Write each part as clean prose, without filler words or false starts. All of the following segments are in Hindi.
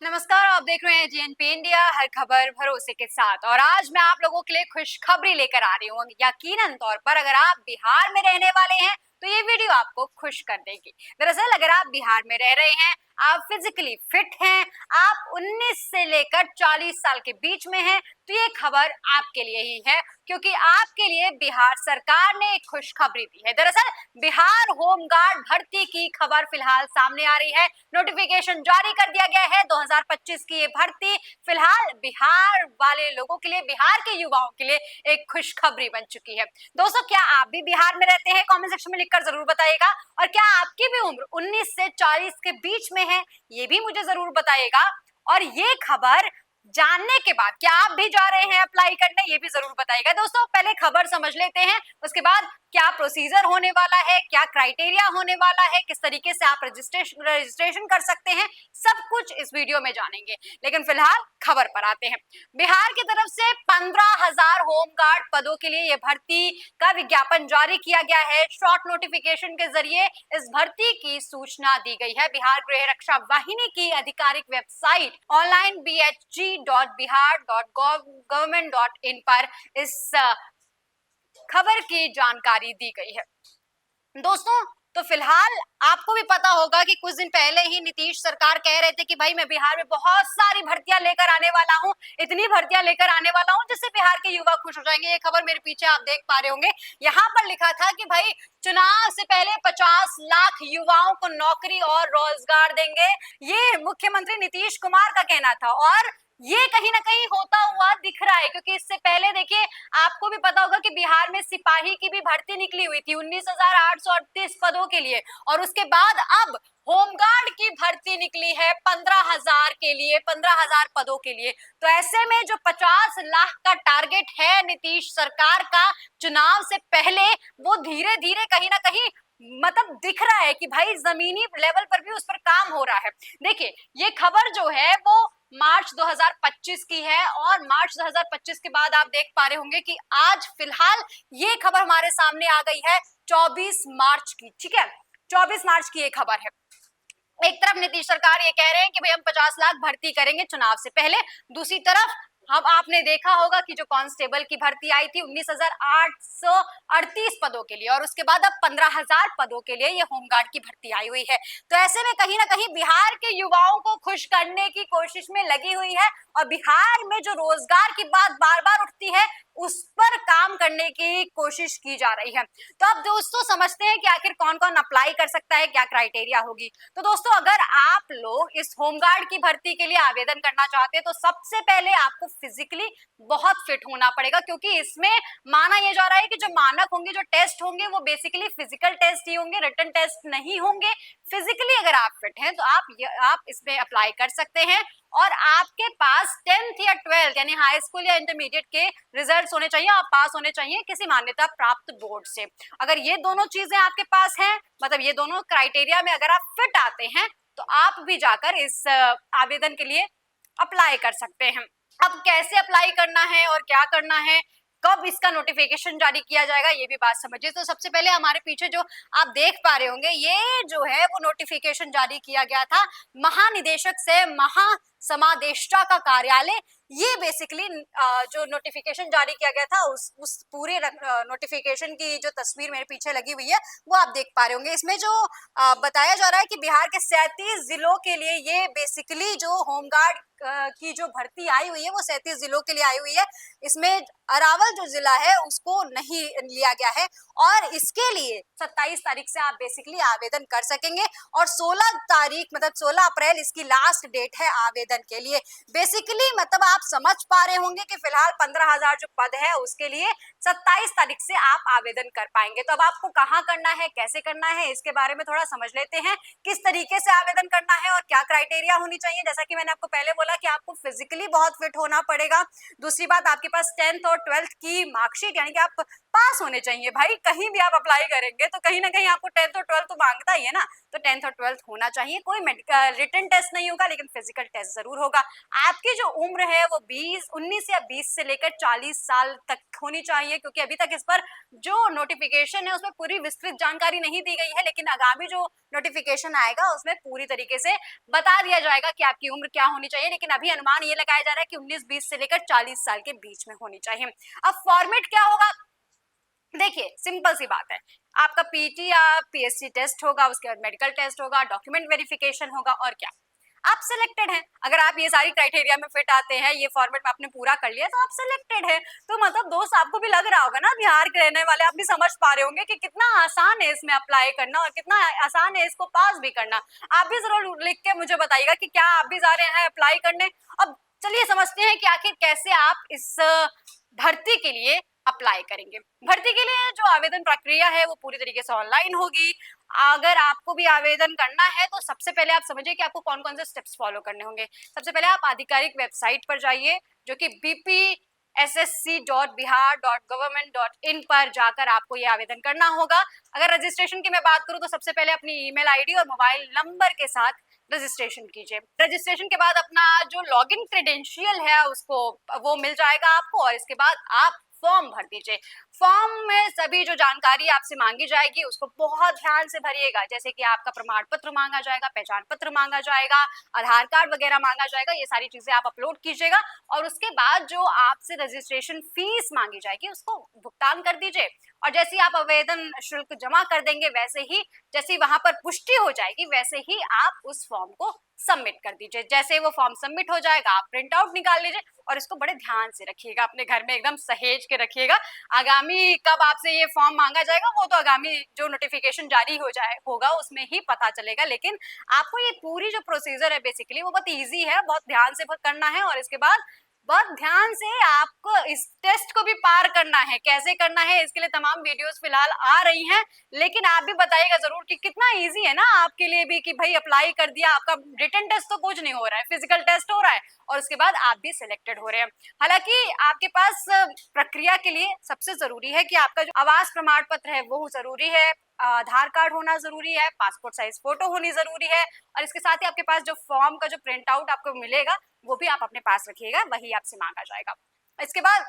नमस्कार, आप देख रहे हैं जीएनपी इंडिया, हर खबर भरोसे के साथ। और आज मैं आप लोगों के लिए खुशखबरी लेकर आ रही हूँ। यकीनन तौर पर अगर आप बिहार में रहने वाले हैं तो ये वीडियो आपको खुश कर देगी। दरअसल अगर आप बिहार में रह रहे हैं, आप फिजिकली फिट हैं, आप 19 से लेकर 40 साल के बीच में हैं, तो ये खबर आपके लिए ही है, क्योंकि आपके लिए बिहार सरकार ने एक खुशखबरी दी है। दरअसल बिहार होमगार्ड भर्ती की खबर फिलहाल सामने आ रही है। नोटिफिकेशन जारी कर दिया गया है। 2025 की ये भर्ती फिलहाल बिहार वाले लोगों के लिए, बिहार के युवाओं के लिए एक खुशखबरी बन चुकी है। दोस्तों, क्या आप भी बिहार में रहते हैं? कमेंट सेक्शन में लिखकर जरूर बताइएगा। और क्या आपकी भी उम्र 19 से 40 के बीच में है? ये भी मुझे जरूर बताइएगा। और ये खबर जानने के बाद क्या आप भी जा रहे हैं अप्लाई करने, ये भी जरूर बताइएगा। दोस्तों, पहले खबर समझ लेते हैं, उसके बाद क्या प्रोसीजर होने वाला है, क्या क्राइटेरिया होने वाला है, किस तरीके से आप रजिस्ट्रेशन कर सकते हैं, सब कुछ इस वीडियो में जानेंगे। लेकिन फिलहाल खबर पर आते हैं। बिहार की तरफ से 15,000 होमगार्ड पदों के लिए यह भर्ती का विज्ञापन जारी किया गया है। शॉर्ट नोटिफिकेशन के जरिए इस भर्ती की सूचना दी गई है। बिहार गृह रक्षा वाहिनी की आधिकारिक वेबसाइट onlinebhg.bihar.gov.in पर इस खबर की जानकारी दी गई है। दोस्तों, तो फिलहाल आपको भी पता होगा कि कुछ दिन पहले ही नीतीश सरकार कह रहे थे कि भाई मैं बिहार में बहुत सारी भर्तियां लेकर आने वाला हूं, इतनी भर्तियां लेकर आने वाला हूं जिससे बिहार के युवा खुश हो जाएंगे। ये खबर मेरे पीछे आप देख पा रहे होंगे। यहाँ पर लिखा था कि भाई चुनाव से पहले 50 लाख युवाओं को नौकरी और रोजगार देंगे। ये मुख्यमंत्री नीतीश कुमार का कहना था और ये कहीं ना कहीं होता हुआ दिख रहा है, क्योंकि इससे पहले देखिए, आपको भी पता होगा कि बिहार में सिपाही की भी भर्ती निकली हुई थी 19,838 पदों के लिए। और उसके बाद अब होमगार्ड की भर्ती निकली है 15,000 के लिए, 15,000 पदों के लिए। तो ऐसे में जो 50 लाख का टारगेट है नीतीश सरकार का चुनाव से पहले, वो धीरे धीरे कहीं ना कहीं मतलब दिख रहा है कि भाई जमीनी लेवल पर भी उस पर काम हो रहा है। देखिए, ये खबर जो है वो मार्च 2025 की है और मार्च 2025 के बाद आप देख पा रहे होंगे कि आज फिलहाल ये खबर हमारे सामने आ गई है 24 मार्च की। ठीक है, 24 मार्च की ये खबर है। एक तरफ नीतीश सरकार ये कह रहे हैं कि भाई हम 50 लाख भर्ती करेंगे चुनाव से पहले, दूसरी तरफ हम आपने देखा होगा कि जो कांस्टेबल की भर्ती आई थी 19,838 पदों के लिए, और उसके बाद अब 15,000 पदों के लिए ये होमगार्ड की भर्ती आई हुई है। तो ऐसे में कहीं ना कहीं बिहार के युवाओं को खुश करने की कोशिश में लगी हुई है और बिहार में जो रोजगार की बात बार बार उठती है उस पर काम करने की कोशिश की जा रही है। तो अब दोस्तों समझते हैं कि आखिर कौन कौन अप्लाई कर सकता है, क्या क्राइटेरिया होगी। तो दोस्तों, अगर आप लोग इस होमगार्ड की भर्ती के लिए आवेदन करना चाहते हैं तो सबसे पहले आपको फिजिकली बहुत फिट होना पड़ेगा, क्योंकि इसमें माना यह जा रहा है कि जो मानक होंगे, जो टेस्ट होंगे, वो बेसिकली फिजिकल टेस्ट ही होंगे, रिटन टेस्ट नहीं होंगे। फिजिकली अगर आप फिट हैं तो आप इसमें अप्लाई कर सकते हैं। और आपके पास 10th या 12th यानी हाई स्कूल या इंटरमीडिएट के रिजल्ट्स होने चाहिए, आप पास होने चाहिए किसी मान्यता प्राप्त बोर्ड से। अगर ये दोनों चीजें आपके पास हैं, मतलब ये दोनों क्राइटेरिया में अगर आप फिट आते हैं, तो आप भी जाकर इस आवेदन के लिए अप्लाई कर सकते हैं। अब कैसे अप्लाई करना है और क्या करना है, कब इसका नोटिफिकेशन जारी किया जाएगा, ये भी बात समझिए। तो सबसे पहले हमारे पीछे जो आप देख पा रहे होंगे, ये जो है वो नोटिफिकेशन जारी किया गया था महानिदेशक से महासमादेष्टा का कार्यालय। ये बेसिकली जो नोटिफिकेशन जारी किया गया था उस पूरे नोटिफिकेशन की जो तस्वीर मेरे पीछे लगी हुई है वो आप देख पा रहे होंगे। इसमें जो बताया जा रहा है कि बिहार के 37 जिलों के लिए ये बेसिकली जो होमगार्ड की जो भर्ती आई हुई है वो 37 जिलों के लिए आई हुई है। इसमें अरावल जो जिला है उसको नहीं लिया गया है और इसके लिए 27 तारीख से आप बेसिकली आवेदन कर सकेंगे और 16 तारीख मतलब 16 अप्रैल इसकी लास्ट डेट है आवेदन के लिए। बेसिकली मतलब आप समझ पा रहे होंगे कि फिलहाल 15,000 जो पद है उसके लिए 27 तारीख से आप आवेदन कर पाएंगे। तो अब आपको कहाँ करना है, कैसे करना है, इसके बारे में थोड़ा समझ लेते हैं। किस तरीके से आवेदन करना है और क्या क्राइटेरिया होनी चाहिए। जैसा कि मैंने आपको पहले बोला कि आपको फिजिकली बहुत फिट होना पड़ेगा। दूसरी बात, आपके पास 10th और 12th की मार्कशीट यानी कि आप पास होने चाहिए। भाई कहीं भी आप अप्लाई करेंगे तो कहीं ना कहीं आपको 10th और 12th तो मांगता ही है ना, तो 10th और 12th होना चाहिए। कोई मेडिकल रिटन टेस्ट नहीं होगा लेकिन फिजिकल टेस्ट जरूर होगा। आपकी जो उम्र है वो 19 या 20 से लेकर 40 साल तक होनी चाहिए, क्योंकि अभी तक इस पर जो नोटिफिकेशन है उसमें पूरी विस्तृत जानकारी नहीं दी गई है, लेकिन आगामी जो नोटिफिकेशन आएगा उसमें पूरी तरीके से बता दिया जाएगा कि आपकी उम्र क्या होनी चाहिए। लेकिन अभी अनुमान ये लगाया जा रहा है कि 19-20 से लेकर 40 साल के बीच में होनी चाहिए। अब फॉर्मेट क्या होगा, देखिए सिंपल सी बात है, आपका पीटी या पीएससी टेस्ट होगा, उसके बाद मेडिकल टेस्ट होगा, डॉक्यूमेंट वेरिफिकेशन होगा, और क्या, आप सिलेक्टेड हैं। अगर आप ये सारी क्राइटेरिया में फिट आते हैं, ये फॉर्मेट में आपने पूरा कर लिया, तो आप सिलेक्टेड है। तो मतलब दोस्त आपको भी लग रहा होगा ना, बिहार के रहने वाले, आप भी समझ पा रहे होंगे कि कितना आसान है इसमें अप्लाई करना और कितना आसान है इसको पास भी करना। आप भी जरूर लिख के मुझे बताइएगा कि क्या आप भी जा रहे हैं अप्लाई करने। अब चलिए समझते हैं कि आखिर कैसे आप इस भर्ती के लिए अप्लाई करेंगे। भर्ती के लिए जो आवेदन प्रक्रिया है वो पूरी तरीके से ऑनलाइन होगी। अगर आपको भी आवेदन करना है तो सबसे पहले आप समझिए कि आपको कौन कौन से स्टेप्स फॉलो करने होंगे। सबसे पहले आप आधिकारिक वेबसाइट पर जाइए, जो कि bpssc.bihar.government.in पर जाकर आपको ये आवेदन करना होगा। अगर रजिस्ट्रेशन की मैं बात करूं तो सबसे पहले अपनी ईमेल आईडी और मोबाइल नंबर के साथ रजिस्ट्रेशन कीजिए। रजिस्ट्रेशन के बाद अपना जो लॉगिन क्रेडेंशियल है उसको वो मिल जाएगा आपको, और इसके बाद आप फॉर्म भर दीजिए। फॉर्म में सभी जो जानकारी आपसे मांगी जाएगी उसको बहुत ध्यान से भरिएगा, जैसे कि आपका प्रमाण पत्र मांगा जाएगा, पहचान पत्र मांगा जाएगा, आधार कार्ड वगैरह मांगा जाएगा। ये सारी चीजें आप अपलोड कीजिएगा, और उसके बाद जो आपसे रजिस्ट्रेशन फीस मांगी जाएगी उसको भुगतान कर दीजिए। और जैसे ही आप आवेदन शुल्क जमा कर देंगे, वैसे ही जैसे ही वहां पर पुष्टि हो जाएगी, वैसे ही आप उस फॉर्म को सबमिट कर दीजिए। जैसे वो फॉर्म सबमिट हो जाएगा, आप प्रिंट आउट निकाल लीजिए और इसको बड़े ध्यान से रखिएगा, अपने घर में एकदम सहेज के रखिएगा। आगामी कब आपसे ये फॉर्म मांगा जाएगा वो तो आगामी जो नोटिफिकेशन जारी होगा उसमें ही पता चलेगा। लेकिन आपको ये पूरी जो प्रोसीजर है बेसिकली वो बहुत ईजी है, बहुत ध्यान से करना है, और इसके बाद बहुत ध्यान से आपको इस टेस्ट को भी पार करना है। कैसे करना है इसके लिए तमाम वीडियोस फिलहाल आ रही हैं, लेकिन आप भी बताइएगा जरूर कि कितना इजी है ना आपके लिए भी, कि भाई अप्लाई कर दिया, आपका रिटन टेस्ट तो कुछ नहीं हो रहा है, फिजिकल टेस्ट हो रहा है और उसके बाद आप भी सिलेक्टेड हो रहे हैं। हालांकि आपके पास प्रक्रिया के लिए सबसे जरूरी है कि आपका जो आवास प्रमाण पत्र है वो जरूरी है, आधार कार्ड होना जरूरी है, पासपोर्ट साइज फोटो होनी जरूरी है, और इसके साथ ही आपके पास जो फॉर्म का जो प्रिंट आउट आपको मिलेगा वो भी आप अपने पास रखिएगा, वही आपसे मांगा जाएगा। इसके बाद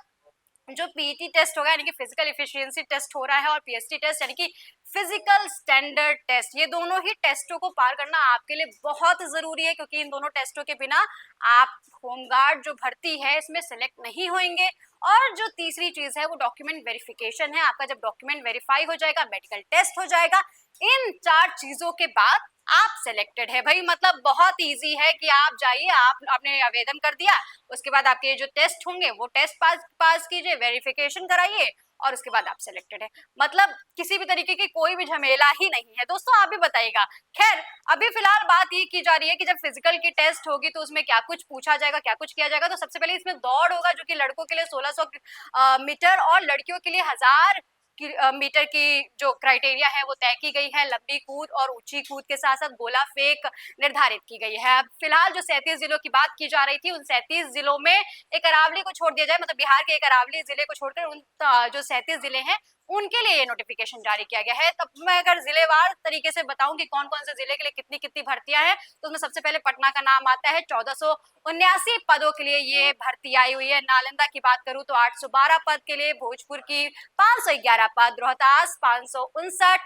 जो पीटी टेस्ट होगा यानी कि फिजिकल एफिशिएंसी टेस्ट हो रहा है, और पीएसटी टेस्ट यानी कि फिजिकल स्टैंडर्ड टेस्ट, ये दोनों ही टेस्टों को पार करना आपके लिए बहुत जरूरी है, क्योंकि इन दोनों टेस्टों के बिना आप होमगार्ड जो भर्ती है इसमें सिलेक्ट नहीं होंगे। और जो तीसरी चीज है वो डॉक्यूमेंट वेरिफिकेशन है। आपका जब डॉक्यूमेंट वेरीफाई हो जाएगा, मेडिकल टेस्ट हो जाएगा, इन 4 चीजों के बाद आप सिलेक्टेड है भाई। मतलब बहुत इजी है कि आप जाइए, आपने आवेदन कर दिया, उसके बाद आपके जो टेस्ट होंगे वो टेस्ट पास कीजिए, वेरिफिकेशन कराइए, और उसके बाद आप सिलेक्टेड है। मतलब किसी भी तरीके की कोई भी झमेला ही नहीं है। दोस्तों आप भी बताइएगा। खैर अभी फिलहाल बात ये की जा रही है कि जब फिजिकल की टेस्ट होगी तो उसमें क्या कुछ पूछा जाएगा, क्या कुछ किया जाएगा। तो सबसे पहले इसमें दौड़ होगा, जो कि लड़कों के लिए 1600 मीटर और लड़कियों के लिए 1000 मीटर की जो क्राइटेरिया है वो तय की गई है। लंबी कूद और ऊंची कूद के साथ साथ गोला फेंक निर्धारित की गई है। फिलहाल जो 37 जिलों की बात की जा रही थी, उन 37 जिलों में एक अरावली को छोड़ दिया जाए, मतलब बिहार के एक अरावली जिले को छोड़कर उन जो 37 जिले हैं उनके लिए ये नोटिफिकेशन जारी किया गया है। तब मैं अगर जिलेवार तरीके से बताऊं कि कौन कौन से जिले के लिए कितनी कितनी भर्तियां हैं, तो उसमें सबसे पहले पटना का नाम आता है। 1479 पदों के लिए ये भर्ती आई हुई है। नालंदा की बात करूं तो 812 पद के लिए, भोजपुर की 511 पद, रोहतास 559,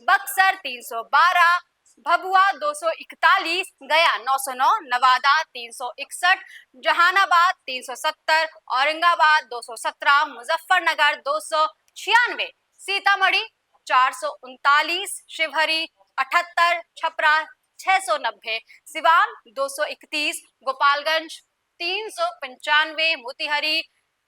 बक्सर 312, भभुआ 241, गया 909, नवादा 361, जहानाबाद 370, औरंगाबाद 217, मुजफ्फरनगर 296, सीतामढ़ी 439, शिवहरी 78, छपरा 690, सिवान 231, गोपालगंज 395, मोतिहारी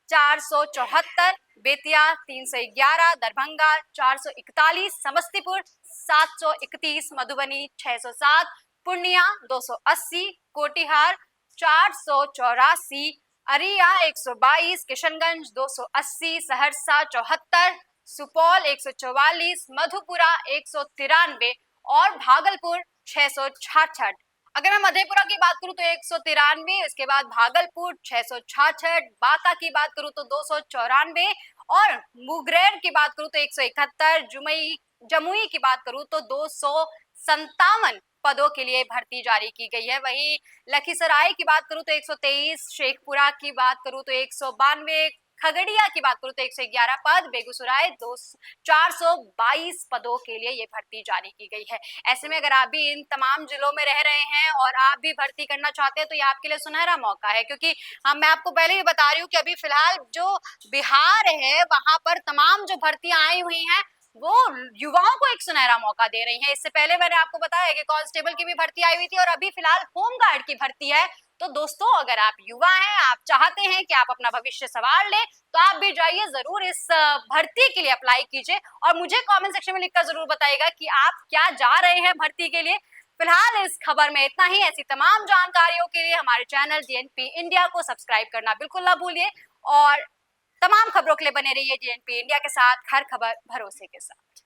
474, बेतिया 311, दरभंगा 441, समस्तीपुर 731, मधुबनी 607, पूर्णिया 280, कोटिहार 484, अरिया 122, किशनगंज 280, सहरसा 74, सुपौल 144, मधुपुरा 193 और भागलपुर 666। अगर मैं मधेपुरा की बात करूं तो 193, इसके बाद भागलपुर 666, बांका की बात करूं तो 294 और मुंगेर की बात करूं तो 171, जमुई की बात करूं तो 257 पदों के लिए भर्ती जारी की गई है। वहीं लखीसराय की बात करूं तो 123, शेखपुरा की बात करूं तो 192, खगड़िया की बात करूं तो 111 पद, बेगूसराय 422 पदों के लिए ये भर्ती जारी की गई है। ऐसे में अगर आप भी इन तमाम जिलों में रह रहे हैं और आप भी भर्ती करना चाहते हैं तो ये आपके लिए सुनहरा मौका है, क्योंकि मैं आपको पहले ही बता रही हूँ कि अभी फिलहाल जो बिहार है वहां पर तमाम जो भर्तियां आई हुई हैं वो युवाओं को एक सुनहरा मौका दे रही है। इससे पहले मैंने आपको बताया कि कांस्टेबल की भी भर्ती आई हुई थी और अभी फिलहाल होमगार्ड की भर्ती है। तो दोस्तों, अगर आप युवा हैं, आप चाहते हैं कि आप अपना भविष्य संवार लें, तो आप भी जाइए, जरूर इस भर्ती के लिए अप्लाई कीजिए और मुझे कमेंट सेक्शन में लिखकर जरूर बताइएगा कि आप क्या जा रहे हैं भर्ती के लिए। फिलहाल इस खबर में इतना ही। ऐसी तमाम जानकारियों के लिए हमारे चैनल डीएनपी इंडिया को सब्सक्राइब करना बिल्कुल ना भूलिए और तमाम खबरों के लिए बने रहिए डीएनपी इंडिया के साथ, हर खबर भरोसे के साथ।